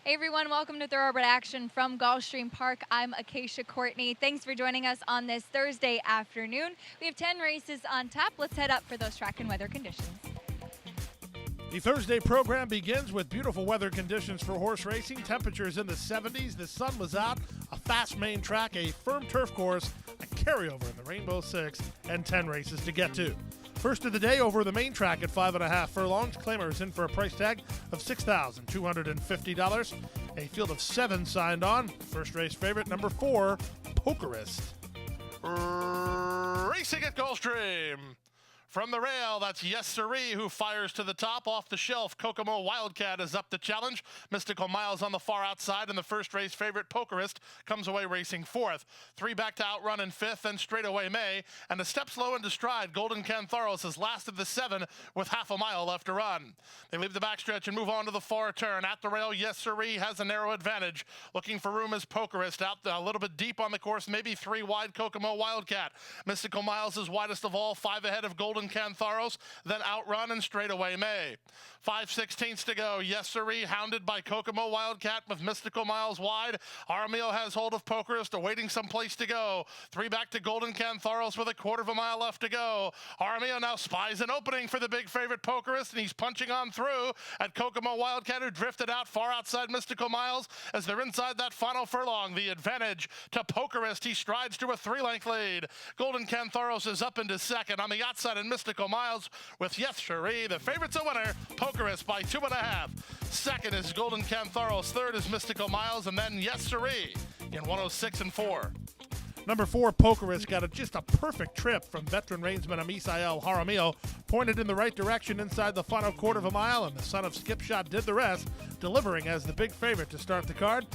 Hey everyone, welcome to Thoroughbred Action from Gulfstream Park. I'm Acacia Courtney. Thanks for joining us on this Thursday afternoon. We have 10 races on tap. Let's head up for those track and weather conditions. The Thursday program begins with beautiful weather conditions for horse racing. Temperatures in the 70s. The sun was out. A fast main track, a firm turf course, a carryover in the Rainbow Six, and 10 races to get to. First of the day over the main track at 5.5 furlongs. Claimers in for a price tag of $6,250. A field of 7 signed on. First race favorite, number 4, Pokerist. Racing at Gulfstream. From the rail, that's Yes Siree, who fires to the top. Off the shelf, Kokomo Wildcat is up to challenge. Mystical Miles on the far outside, and the first race favorite, Pokerist, comes away racing fourth. 3 back to outrun in fifth, then straightaway May. And a step slow into stride, Golden Cantharos is last of the 7 with half a mile left to run. They leave the backstretch and move on to the far turn. At the rail, Yes Siree has a narrow advantage. Looking for room is Pokerist, out a little bit deep on the course, maybe 3 wide, Kokomo Wildcat. Mystical Miles is widest of all, 5 ahead of Golden Cantharos, then outrun and straightaway May. 5/16 to go. Yes Siree hounded by Kokomo Wildcat with Mystical Miles wide. Armio has hold of Pokerist, awaiting some place to go. 3 back to Golden Cantharos with a quarter of a mile left to go. Armio now spies an opening for the big favorite Pokerist, and he's punching on through at Kokomo Wildcat, who drifted out far outside Mystical Miles as they're inside that final furlong. The advantage to Pokerist. He strides to a 3-length lead. Golden Cantharos is up into second. On the outside, and Mystical Miles with Yes Siree. The favorite's a winner, Pokerist by 2.5. Second is Golden Cantharos. Third is Mystical Miles, and then Yes Siree in 106 and 4. Number 4, Pokerist, got just a perfect trip from veteran reinsman Amisael Jaramillo. Pointed in the right direction inside the final quarter of a mile, and the son of Skipshot did the rest, delivering as the big favorite to start the card.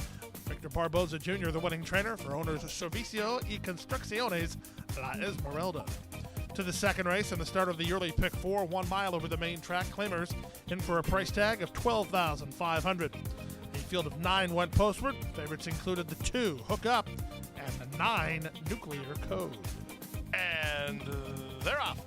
Victor Barboza Jr., the winning trainer for owners Servicio y Construcciones La Esmeralda. To the second race and the start of the early pick 4, 1 mile over the main track. Claimers in for a price tag of $12,500. A field of 9 went postward. Favorites included the 2, Hook Up, and the 9, Nuclear Code. And they're off.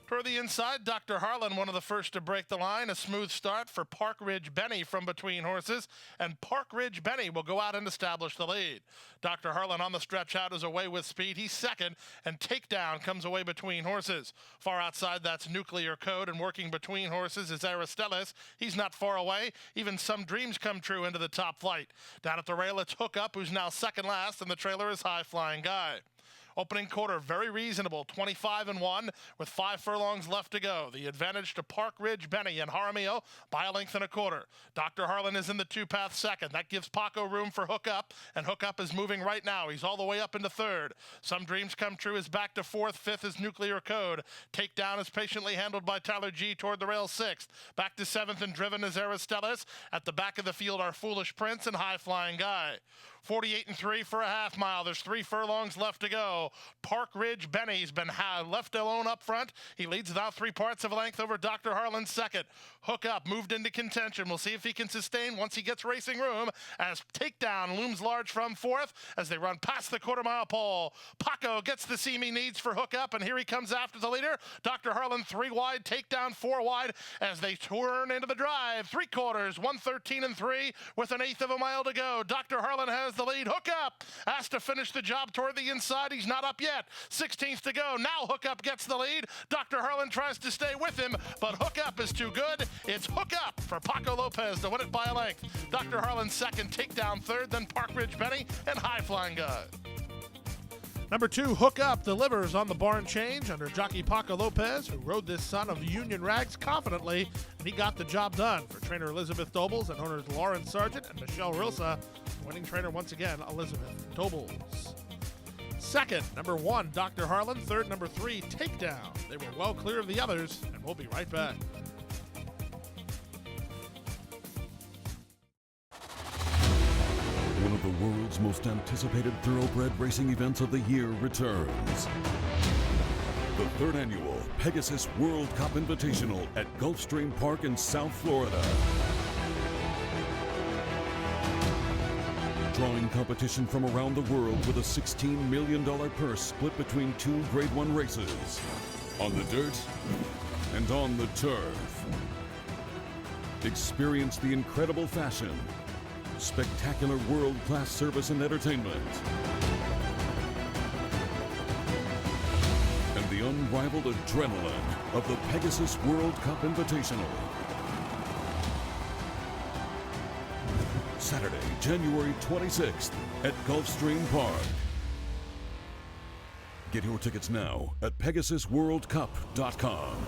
Toward the inside, Dr. Harlan, one of the first to break the line. A smooth start for Park Ridge Benny from between horses, and Park Ridge Benny will go out and establish the lead. Dr. Harlan on the stretch out is away with speed. He's second, and Takedown comes away between horses. Far outside, that's Nuclear Code, and working between horses is Aristelis. He's not far away. Even Some Dreams Come True into the top flight. Down at the rail, it's Hook Up, who's now second last, and the trailer is High Flying Guy. Opening quarter, very reasonable, 25 and 1 with 5 furlongs left to go. The advantage to Park Ridge Benny and Jaramillo by a length and a quarter. Dr. Harlan is in the 2-path second. That gives Paco room for Hook Up, and Hook Up is moving right now. He's all the way up into third. Some Dreams Come True is back to fourth. Fifth is Nuclear Code. Takedown is patiently handled by Tyler G toward the rail sixth. Back to seventh and driven is Aristelis. At the back of the field are Foolish Prince and High Flying Guy. 48 and 3 for a half mile. There's 3 furlongs left to go. Park Ridge Benny's been left alone up front. He leads without 3 parts of a length over Dr. Harlan's second. Hook Up moved into contention. We'll see if he can sustain once he gets racing room, as Takedown looms large from fourth as they run past the quarter-mile pole. Paco gets the seam he needs for Hook Up, and here he comes after the leader. Dr. Harlan 3 wide, Takedown 4 wide as they turn into the drive. 3 quarters, 113 and 3 with an eighth of a mile to go. Dr. Harlan has the lead. Hook Up has to finish the job toward the inside. He's not up yet. 16th to go. Now Hook Up gets the lead. Dr. Harlan tries to stay with him, but Hook Up is too good. It's Hook Up for Paco Lopez to win it by a length. Dr. Harlan second, Takedown third, then Park Ridge Benny and High Flying Guy. Number 2, Hook Up, delivers on the barn change under jockey Paco Lopez, who rode this son of Union Rags confidently, and he got the job done for trainer Elizabeth Dobles and owners Lawrence Sargent and Michelle Rilsa. Winning trainer once again, Elizabeth Dobles. Second, number 1, Dr. Harlan. Third, number 3, Takedown. They were well clear of the others, and we'll be right back. One of the world's most anticipated thoroughbred racing events of the year returns. The 3rd annual Pegasus World Cup Invitational at Gulfstream Park in South Florida. Drawing competition from around the world with a $16 million purse split between 2 Grade 1 races. On the dirt and on the turf. Experience the incredible fashion, spectacular world-class service and entertainment, and the unrivaled adrenaline of the Pegasus World Cup Invitational. Saturday, January 26th at Gulfstream Park. Get your tickets now at PegasusWorldCup.com.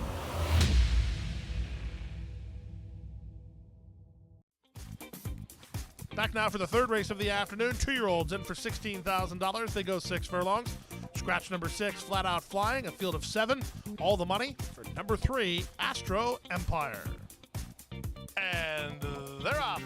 Back now for the third race of the afternoon. 2-year-olds in for $16,000. They go 6 furlongs. Scratch number 6, Flat Out Flying, a field of 7. All the money for number 3, Astro Empire. And they're off.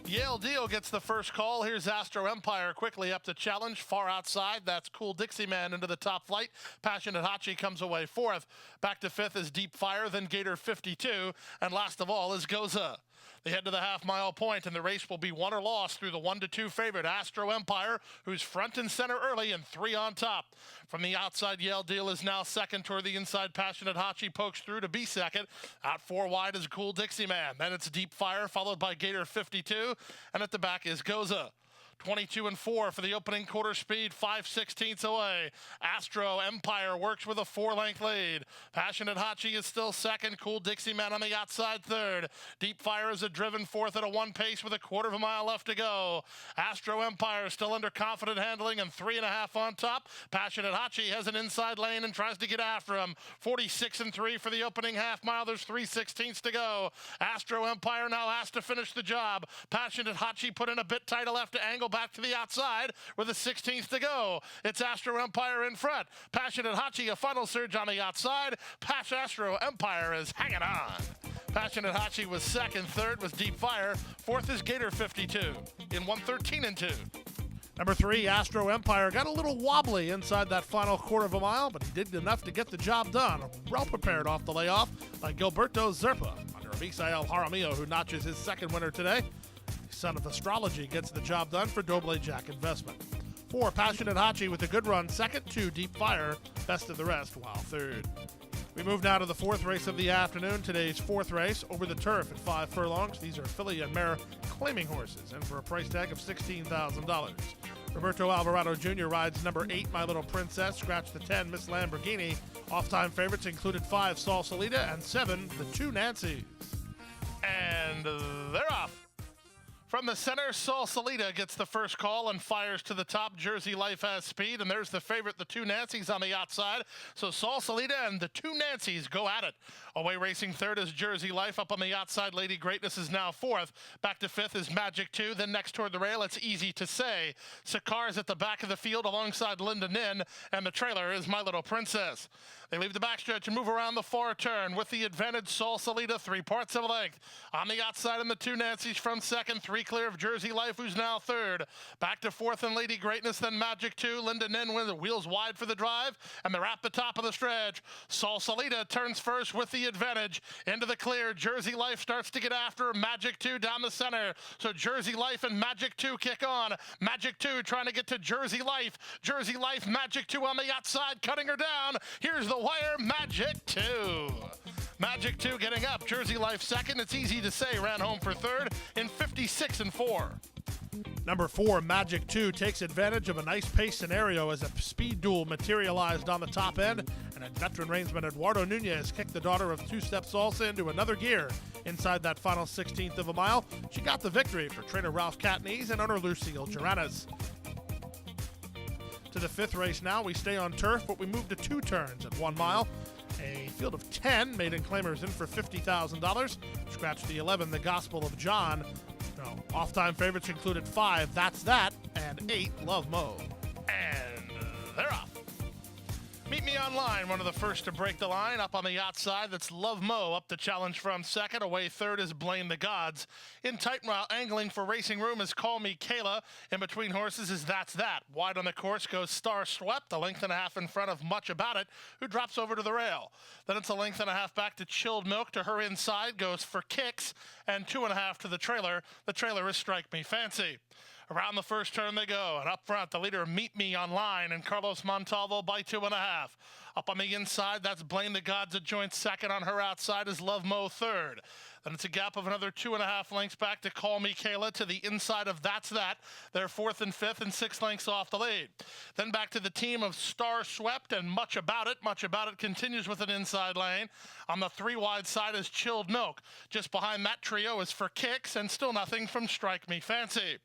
Yale Deal gets the first call. Here's Astro Empire quickly up to challenge. Far outside, that's Cool Dixie Man into the top flight. Passionate Hachi comes away 4th. Back to 5th is Deep Fire, then Gator 52. And last of all is Goza. They head to the half-mile point, and the race will be won or lost through the 1-2 favorite, Astro Empire, who's front and center early and 3 on top. From the outside, Yale Deal is now second. Toward the inside, Passionate Hachi pokes through to be second. Out 4 wide is Cool Dixie Man. Then it's Deep Fire, followed by Gator 52, and at the back is Goza. 22-4 for the opening quarter speed, 5/16 away. Astro Empire works with a 4-length lead. Passionate Hachi is still second. Cool Dixie Man on the outside third. Deep Fire is a driven 4th at a 1 pace with a 1/4 mile left to go. Astro Empire still under confident handling and 3.5 on top. Passionate Hachi has an inside lane and tries to get after him. 46-3 for the opening half mile. There's 3/16 to go. Astro Empire now has to finish the job. Passionate Hachi put in a bit tighter left to angle back to the outside with a 16th to go. It's Astro Empire in front. Passionate Hachi, a final surge on the outside. Astro Empire is hanging on. Passionate Hachi was second. Third was Deep Fire. 4th is Gator 52 in 1:13-2. Number 3, Astro Empire, got a little wobbly inside that final 1/4 mile, but he did enough to get the job done. Well prepared off the layoff by Gilberto Zerpa under Misael Jaramillo, who notches his second winner today. Son of Astrology gets the job done for Doble Jack Investment. 4, Passionate Hachi with a good run second. 2, Deep Fire, best of the rest, while third. We move now to the 4th race of the afternoon. Today's 4th race over the turf at 5 furlongs. These are filly and mare claiming horses, and for a price tag of $16,000. Roberto Alvarado Jr. rides number 8, My Little Princess. Scratch the 10, Miss Lamborghini. Off-time favorites included 5, Salsalita, and 7, the 2 Nancys. And they're off. From the center, Salsalita gets the first call and fires to the top. Jersey Life has speed, and there's the favorite, the 2 Nancys on the outside. So Salsalita and the 2 Nancys go at it. Away racing third is Jersey Life. Up on the outside, Lady Greatness is now 4th. Back to 5th is Magic 2. Then next toward the rail, it's Easy to Say. Sakar is at the back of the field alongside Linda Nin, and the trailer is My Little Princess. They leave the backstretch and move around the far turn with the advantage. Salsalita, 3 parts of a length. On the outside, and the 2 Nancys from second. 3 clear of Jersey Life, who's now third. Back to 4th and Lady Greatness, then Magic 2. Linda Nin with the wheels wide for the drive, and they're at the top of the stretch. Salsalita turns first with the advantage. Into the clear. Jersey Life starts to get after Magic 2 down the center. So Jersey Life and Magic 2 kick on. Magic 2 trying to get to Jersey Life. Jersey Life, Magic 2 on the outside, cutting her down. Here's the wire, Magic 2. Magic 2 getting up. Jersey Life second. It's Easy to Say ran home for third in 56-4. Number 4, Magic 2, takes advantage of a nice pace scenario as a speed duel materialized on the top end, and a veteran reinsman Eduardo Nunez kicked the daughter of two-step salsa into another gear inside that final 16th of a mile. She got the victory for trainer Ralph Catnese and owner Lucille Jaranas. To the 5th race now. We stay on turf, but we move to 2 turns at 1 mile. A field of 10 maiden claimers in for $50,000. Scratch the 11, The Gospel of John. No, off-time favorites included 5, That's That, and 8, Love Mo. And they're off. Meet me online, one of the first to break the line. Up on the outside, that's Love Mo. Up to challenge from second. Away third is Blame the Gods. In tight while angling for racing room is Call Me Kayla. In between horses is That's That. Wide on the course goes Star Swept, a length and a half in front of Much About It, who drops over to the rail. Then it's a length and a half back to Chilled Milk. To her inside goes For Kicks, and 2.5 to the trailer. The trailer is Strike Me Fancy. Around the first turn they go, and up front, the leader, Meet Me Online, and Carlos Montalvo by 2.5. Up on the inside, that's Blame the Gods, a joint second. On her outside is Love Mo third. Then it's a gap of another 2.5 lengths back to Call Me Kayla to the inside of That's That. They're fourth and fifth and 6 lengths off the lead. Then back to the team of Star Swept and Much About It. Much About It continues with an inside lane. On the 3 wide side is Chilled Milk. Just behind that trio is For Kicks and Still Nothing from Strike Me Fancy.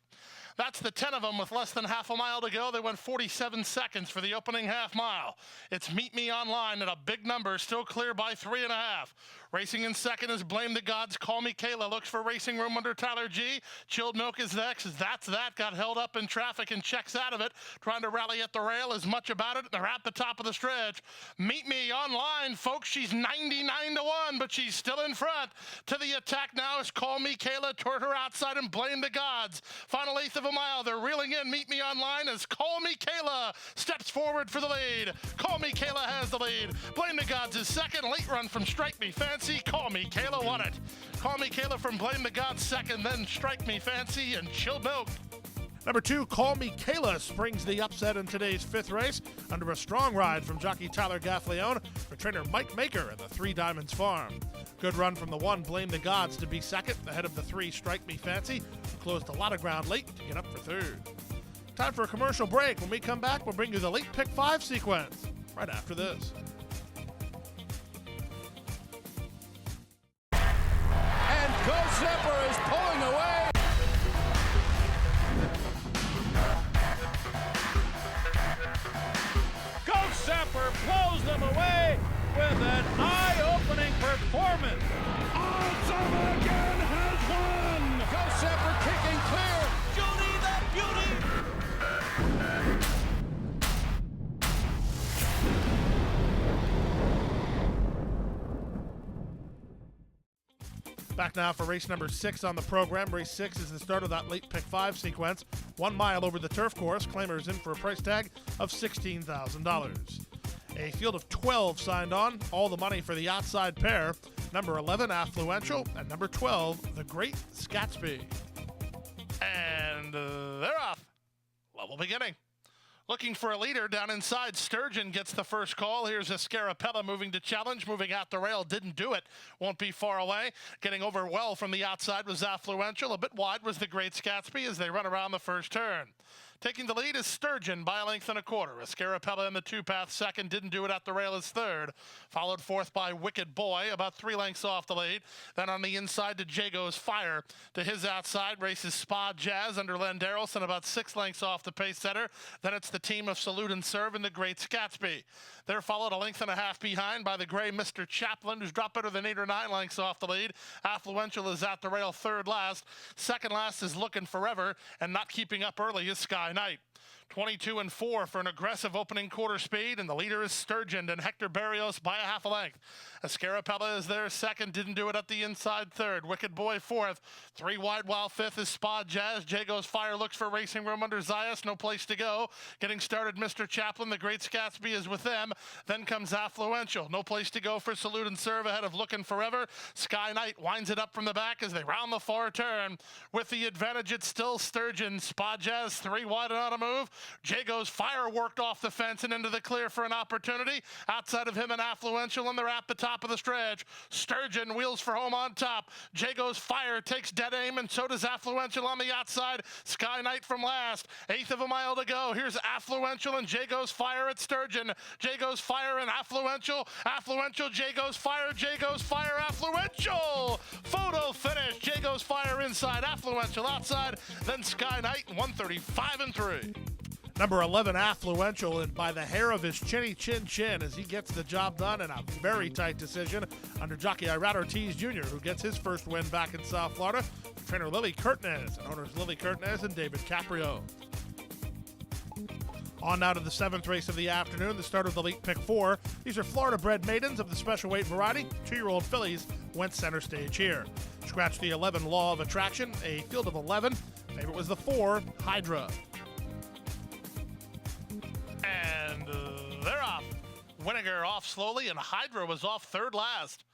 That's the 10 of them with less than half a mile to go. They went 47 seconds for the opening half mile. It's Meet Me Online at a big number, still clear by 3.5. Racing in second is Blame the Gods, Call Me Kayla, looks for racing room under Tyler G. Chilled Milk is next. That's That, got held up in traffic and checks out of it. Trying to rally at the rail is Much About It. They're at the top of the stretch. Meet Me Online, folks, she's 99 to 1, but she's still in front. To the attack now is Call Me Kayla, toward her outside and Blame the Gods. Final eighth of a mile, they're reeling in Meet Me Online as Call Me Kayla steps forward for the lead. Call Me Kayla has the lead. Blame the Gods is second. Late run from Strike Me Fancy. Call Me Kayla won it. Call Me Kayla from Blame the Gods second, then Strike Me Fancy and Chilled Milk. Number 2, Call Me Kayla, springs the upset in today's 5th race under a strong ride from jockey Tyler Gaffleone for trainer Mike Maker at the 3 Diamonds Farm. Good run from the 1, Blame the Gods, to be second, ahead of the 3, Strike Me Fancy, who closed a lot of ground late to get up for third. Time for a commercial break. When we come back, we'll bring you the late pick 5 sequence right after this. And Go Zipper is pulling away. Zapper blows them away with an eye-opening performance. Awesome again has won! Go Zapper kicking clear. Judy the Beauty! Back now for race number 6 on the program. Race 6 is the start of that late pick 5 sequence. 1 mile over the turf course. Claimers in for a price tag of $16,000. A field of 12 signed on. All the money for the outside pair. Number 11, Affluential, and number 12, The Great Scatsby. And they're off. Level beginning. Looking for a leader down inside. Sturgeon gets the first call. Here's Escarapella moving to challenge, moving out the rail. Didn't do it. Won't be far away. Getting over well from the outside was Affluential. A bit wide was The Great Scatsby as they run around the first turn. Taking the lead is Sturgeon by a length and a quarter. Escarapella in the 2-path second, didn't do it at the rail as third. Followed fourth by Wicked Boy, about 3 lengths off the lead. Then on the inside to Jago's Fire. To his outside races Spa Jazz under Landeros and about 6 lengths off the pace setter. Then it's the team of Salute and Serve and The Great Scatsby. They're followed a length and a half behind by the gray Mr. Chaplin, who's dropped better than 8 or 9 lengths off the lead. Affluential is at the rail third last. Second last is Looking Forever, and not keeping up early is Sky Knight. 22 and 4 for an aggressive opening quarter speed, and the leader is Sturgeon and Hector Barrios by a half a length. Escarapella is there second, didn't do it at the inside third. Wicked Boy fourth. 3 wide while fifth is Spa Jazz. Jago's Fire looks for racing room under Zayas, no place to go. Getting started, Mr. Chaplin, The Great Scatsby is with them. Then comes Affluential, no place to go for Salute and Serve ahead of Looking Forever. Sky Knight winds it up from the back as they round the far turn. With the advantage, it's still Sturgeon. Spa Jazz 3 wide and on a move. Jago's Fire worked off the fence and into the clear for an opportunity. Outside of him and Affluential, and they're at the top of the stretch. Sturgeon wheels for home on top. Jago's Fire takes dead aim, and so does Affluential on the outside. Sky Knight from last. 1/8 of a mile to go. Here's Affluential and Jago's Fire at Sturgeon. Jago's Fire and Affluential. Affluential, Jago's Fire, Jago's Fire, Affluential. Photo finish. Jago's Fire inside, Affluential outside. Then Sky Knight, 135 and 3. Number 11, Affluential, and by the hair of his chinny chin as he gets the job done in a very tight decision under jockey Irad Ortiz Jr., who gets his first win back in South Florida. Trainer Lily Curtness and owners Lily Curtness and David Caprio. On now to the 7th race of the afternoon, the start of the late pick 4. These are Florida-bred maidens of the special weight variety. 2-year-old fillies went center stage here. Scratch the 11, Law of Attraction, a field of 11. Favorite was the 4, Hydra. And they're off. Winnegar off slowly, and Hydra was off third last.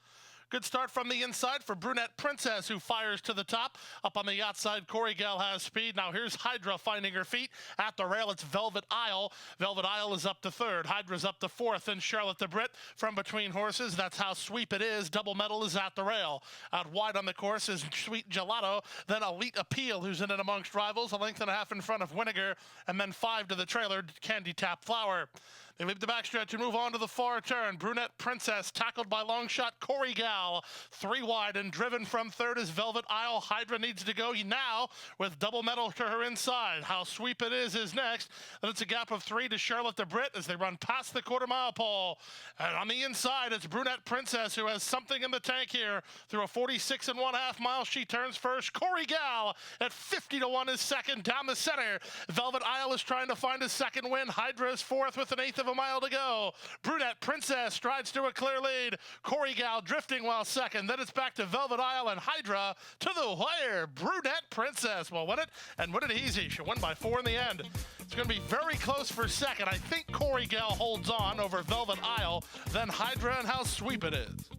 Good start from the inside for Brunette Princess, who fires to the top. Up on the outside, Corey Gale has speed. Now here's Hydra finding her feet. At the rail, it's Velvet Isle. Velvet Isle is up to third. Hydra's up to fourth. And Charlotte the Brit from between horses. That's How Sweep It Is. Double Medal is at the rail. Out wide on the course is Sweet Gelato. Then Elite Appeal, who's in it amongst rivals. A length and a half in front of Winnegar. And then 5 to the trailer, Candy Tap Flower. They leave the backstretch and move on to the far turn. Brunette Princess tackled by long shot Corey Gal. 3 wide and driven from third is Velvet Isle. Hydra needs to go now with Double Medal to her inside. How Sweep It Is next. Then it's a gap of 3 to Charlotte the Brit as they run past the quarter-mile pole. And on the inside, it's Brunette Princess who has something in the tank here. Through a 46 1/2 mile, she turns first. Corey Gal at 50 to 1 is second down the center. Velvet Isle is trying to find a second win. Hydra is fourth with an eighth of a mile to go. Brunette Princess strides to a clear lead. Corey Gal drifting while second. Then it's back to Velvet Isle and Hydra to the wire. Brunette Princess will win it and win it easy. She won by 4 in the end. It's going to be very close for second. I think Corey Gal holds on over Velvet Isle, then Hydra and How Sweep It Is.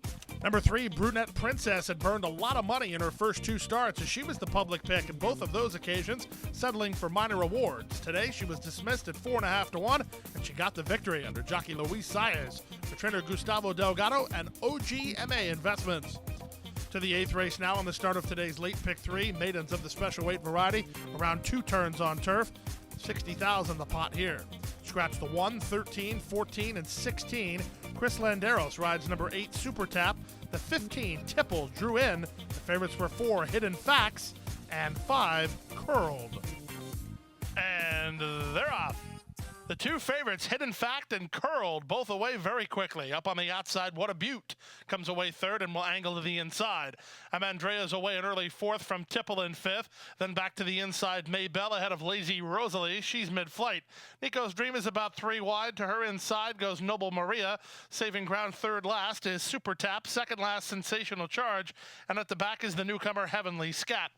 Number 3, Brunette Princess had burned a lot of money in her first 2 starts as she was the public pick in both of those occasions, settling for minor awards. Today, she was dismissed at 4.5 to 1, and she got the victory under jockey Luis Saez, for trainer Gustavo Delgado, and OGMA Investments. To the 8th race now on the start of today's late pick 3, maidens of the special weight variety, around 2 turns on turf, 60,000 the pot here. Scratch the 1, 13, 14, and 16. Chris Landeros rides number 8, Super Tap. The 15, Tipple, drew in. The favorites were 4, Hidden Facts, and 5, Curled. And they're off. The 2 favorites, Hidden Fact and Curled, both away very quickly. Up on the outside, What a Beaut comes away third and will angle to the inside. Amandrea's away an early 4th from Tipple in 5th. Then back to the inside, Maybell ahead of Lazy Rosalie. She's mid-flight. Nico's Dream is about 3 wide. To her inside goes Noble Maria. Saving ground third last is Super Tap. Second last, Sensational Charge. And at the back is the newcomer, Heavenly Scat.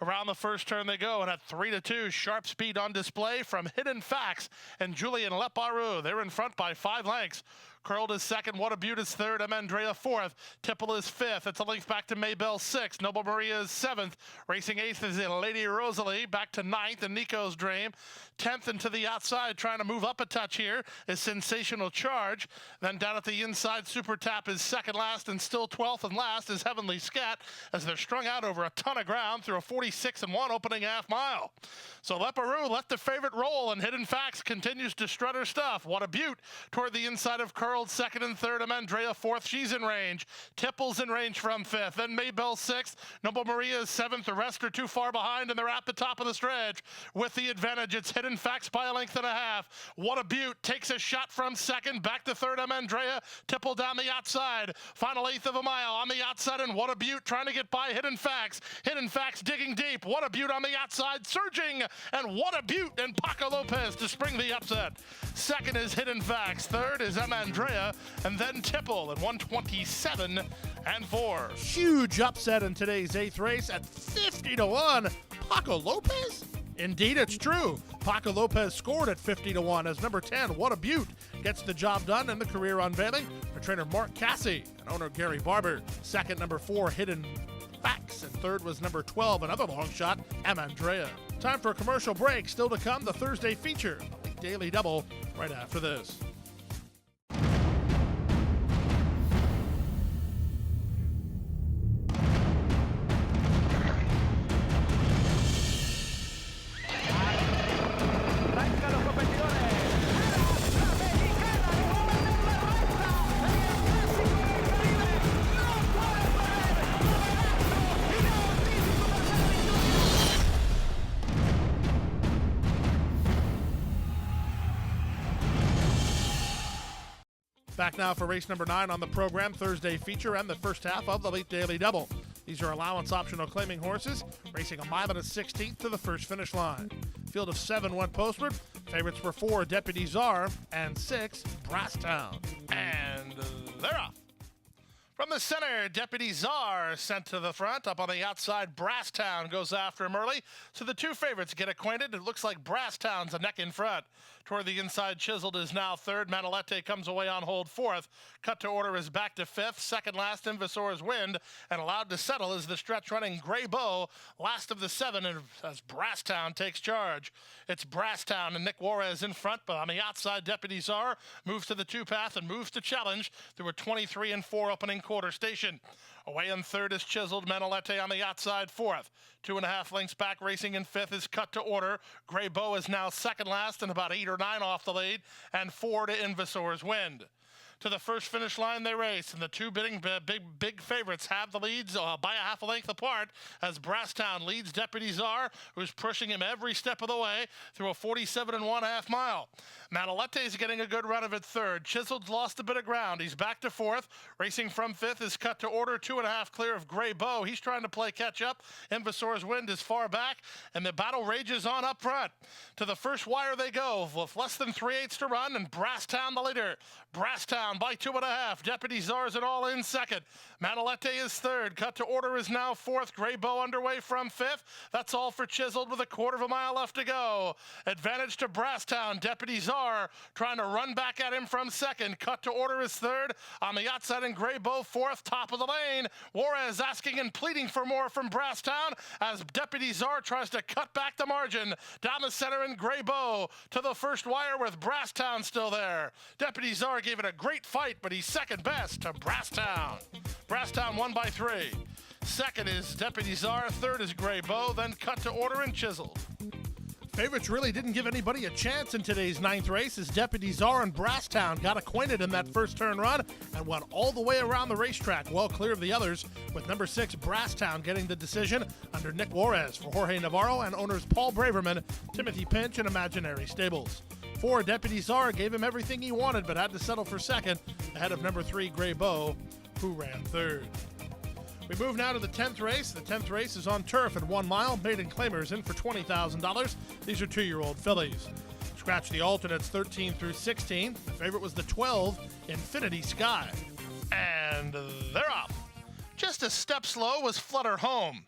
Around the first turn they go, and at 3 to 2, sharp speed on display from Hidden Facts and Julian Leparoux. They're in front by 5 lengths. Curled is second, What a Beaut is third, Amandrea fourth, Tipple is fifth. It's a length back to Maybell sixth, Noble Maria is seventh. Racing eighth is Lady Rosalie, back to ninth, and Nico's Dream. 10th and to the outside, trying to move up a touch here, is Sensational Charge. Then down at the inside, Super Tap is second last, and still 12th and last is Heavenly Scat, as they're strung out over a ton of ground through a 46 1 opening half mile. So Leparoux let the favorite roll, and Hidden Facts continues to strut her stuff. What a Beaut toward the inside of Curled, second and third. Amandrea fourth, she's in range. Tipple's in range from fifth. Then Maybell sixth. Noble Maria is seventh. The rest are too far behind, and they're at the top of the stretch. With the advantage, it's Hidden Facts by a length and a half. What a Beaut takes a shot from second. Back to third, Amandrea. Tipple down the outside. Final eighth of a mile on the outside, and What a Beaut trying to get by Hidden Facts. Hidden Facts digging deep. What a Beaut on the outside, surging, and What a Beaut and Paco Lopez to spring the upset. Second is Hidden Facts. Third is Amandrea, and then Tipple at 127 and 4. Huge upset in today's 8th race at 50 to 1. Paco Lopez? Indeed, it's true. Paco Lopez scored at 50 to 1 as number 10, What a Beaut, gets the job done in the career unveiling for trainer Mark Cassie and owner Gary Barber. Second, number 4, Hidden Facts, and third was number 12, another long shot, Amandrea. Time for a commercial break. Still to come, the Thursday feature, the Daily Double, right after this. Back now for race number 9 on the program, Thursday feature and the first half of the late Daily Double. These are allowance optional claiming horses, racing a mile and a 16th to the first finish line. Field of 7 went postward. Favorites were 4, Deputy Czar, and 6, Brasstown. And they're off. From the center, Deputy Czar sent to the front. Up on the outside, Brasstown goes after him early. So the 2 favorites get acquainted. It looks like Brasstown's a neck in front. Toward the inside, Chiseled is now third. Manolete comes away on hold fourth. Cut to Order is back to fifth. Second last, Invisor's Wind. And allowed to settle is the stretch running Gray Bow, last of the seven, as Brasstown takes charge. It's Brasstown and Nick Juarez in front, but on the outside, Deputy Czar moves to the two-path and moves to challenge through a 23-4 opening quarter station. Away in third is Chiseled. Manolete on the outside fourth. 2.5 lengths back, racing in fifth is Cut to Order. Gray Bow is now second last and about 8 or 9 off the lead, and 4 to Invisor's Wind. To the first finish line they race, and the two big favorites have the leads by a half a length apart as Brasstown leads Deputy Czar, who's pushing him every step of the way through a 47.5 mile. Manolete is getting a good run of it third. Chiseled's lost a bit of ground. He's back to fourth. Racing from fifth is Cut to Order, 2.5 clear of Gray Bow. He's trying to play catch up. Invisor's Wind is far back, and the battle rages on up front. To the first wire they go with less than 3/8 to run, and Brasstown the leader. Brasstown by 2.5. Deputy Czar's it all in second. Manolete is third. Cut to Order is now fourth. Gray Bow underway from fifth. That's all for Chiseled with a 1/4 mile left to go. Advantage to Brasstown. Deputy Czar trying to run back at him from second. Cut to Order is third. On the outside and Gray Bow fourth. Top of the lane. Juarez asking and pleading for more from Brasstown as Deputy Czar tries to cut back the margin. Down the center and Gray Bow to the first wire with Brasstown still there. Deputy Czar gave it a great fight, but he's second best to Brasstown. Brasstown won by 3. Second is Deputy Czar, third is Gray Bow, then Cut to Order and Chiseled. Favorites really didn't give anybody a chance in today's 9th race as Deputy Czar and Brasstown got acquainted in that first turn run and went all the way around the racetrack, well clear of the others, with number 6 Brasstown getting the decision under Nick Juarez for Jorge Navarro and owners Paul Braverman, Timothy Pinch, and Imaginary Stables. 4 Deputy Czar gave him everything he wanted but had to settle for second ahead of number 3 Gray Bow, who ran third. We move now to the 10th race. The 10th race is on turf at 1 mile. Maiden claimers in for $20,000. These are 2-year-old fillies. Scratch the alternates 13 through 16. The favorite was the 12, Infinity Sky. And they're off. Just a step slow was Flutter Home.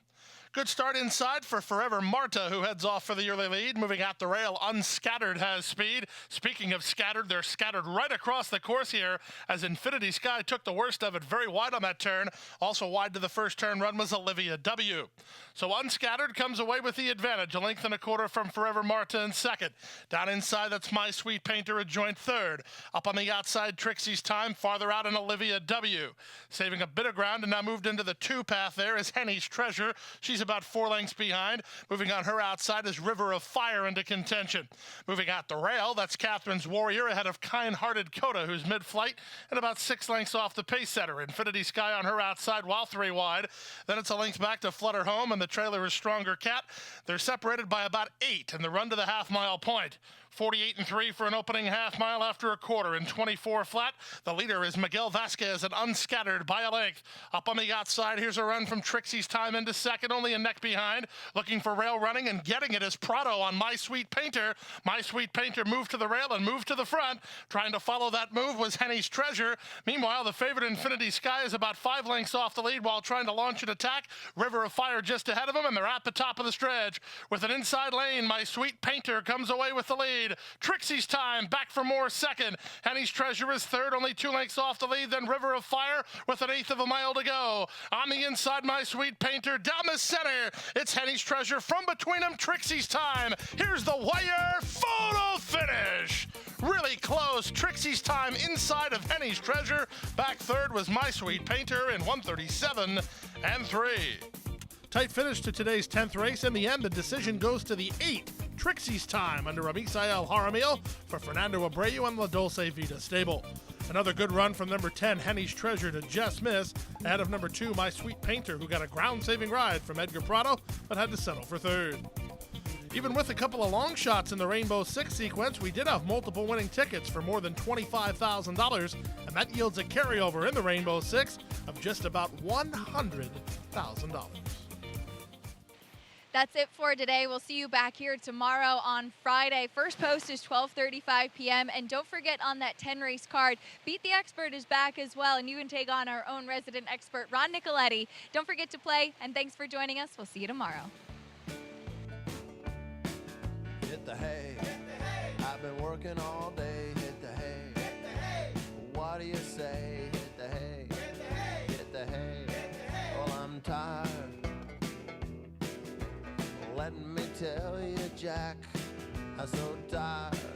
Good start inside for Forever Marta, who heads off for the early lead. Moving out the rail, Unscattered has speed. Speaking of scattered, they're scattered right across the course here as Infinity Sky took the worst of it, very wide on that turn. Also wide to the first turn run was Olivia W. So Unscattered comes away with the advantage, a length and a quarter from Forever Marta in second. Down inside, that's My Sweet Painter, a joint third. Up on the outside, Trixie's Time, farther out and Olivia W. Saving a bit of ground and now moved into the 2 path there is Henny's Treasure. She's about 4 lengths behind. Moving on her outside is River of Fire into contention. Moving out the rail, that's Catherine's Warrior ahead of Kind-Hearted Coda, who's mid-flight and about 6 lengths off the pace setter. Infinity Sky on her outside while 3 wide. Then it's a length back to Flutter Home, and the trailer is Stronger Cat. They're separated by about 8 in the run to the half-mile point. 48-3 for an opening half mile after a quarter in 24 flat. The leader is Miguel Vasquez and Unscattered by a length. Up on the outside, here's a run from Trixie's Time into second, only a neck behind. Looking for rail running and getting it is Prado on My Sweet Painter. My Sweet Painter moved to the rail and moved to the front. Trying to follow that move was Henny's Treasure. Meanwhile, the favorite Infinity Sky is about 5 lengths off the lead while trying to launch an attack. River of Fire just ahead of them, and they're at the top of the stretch. With an inside lane, My Sweet Painter comes away with the lead. Trixie's Time back for more second. Henny's Treasure is third, only 2 lengths off the lead. Then River of Fire with an 1/8 of a mile to go. On the inside, My Sweet Painter down the center. It's Henny's Treasure from between them. Trixie's Time. Here's the wire photo finish. Really close. Trixie's Time inside of Henny's Treasure. Back third was My Sweet Painter in 1:37.3. Tight finish to today's 10th race. In the end, the decision goes to the 8, Trixie's Time, under Misael Jaramillo for Fernando Abreu and La Dulce Vida stable. Another good run from number 10, Henny's Treasure, to just miss, ahead of number 2, My Sweet Painter, who got a ground-saving ride from Edgar Prado, but had to settle for third. Even with a couple of long shots in the Rainbow Six sequence, we did have multiple winning tickets for more than $25,000, and that yields a carryover in the Rainbow Six of just about $100,000. That's it for today. We'll see you back here tomorrow on Friday. First post is 12:35 p.m. And don't forget, on that 10-race card, Beat the Expert is back as well, and you can take on our own resident expert, Ron Nicoletti. Don't forget to play, and thanks for joining us. We'll see you tomorrow. Hit the hay. I've been working all day. Hit the hay. Hit the hay. What do you say? Hit the hay. Hit the hay. Hit the hay. Hit the hay. Well, I'm tired. Let me tell you, Jack, I'm so tired.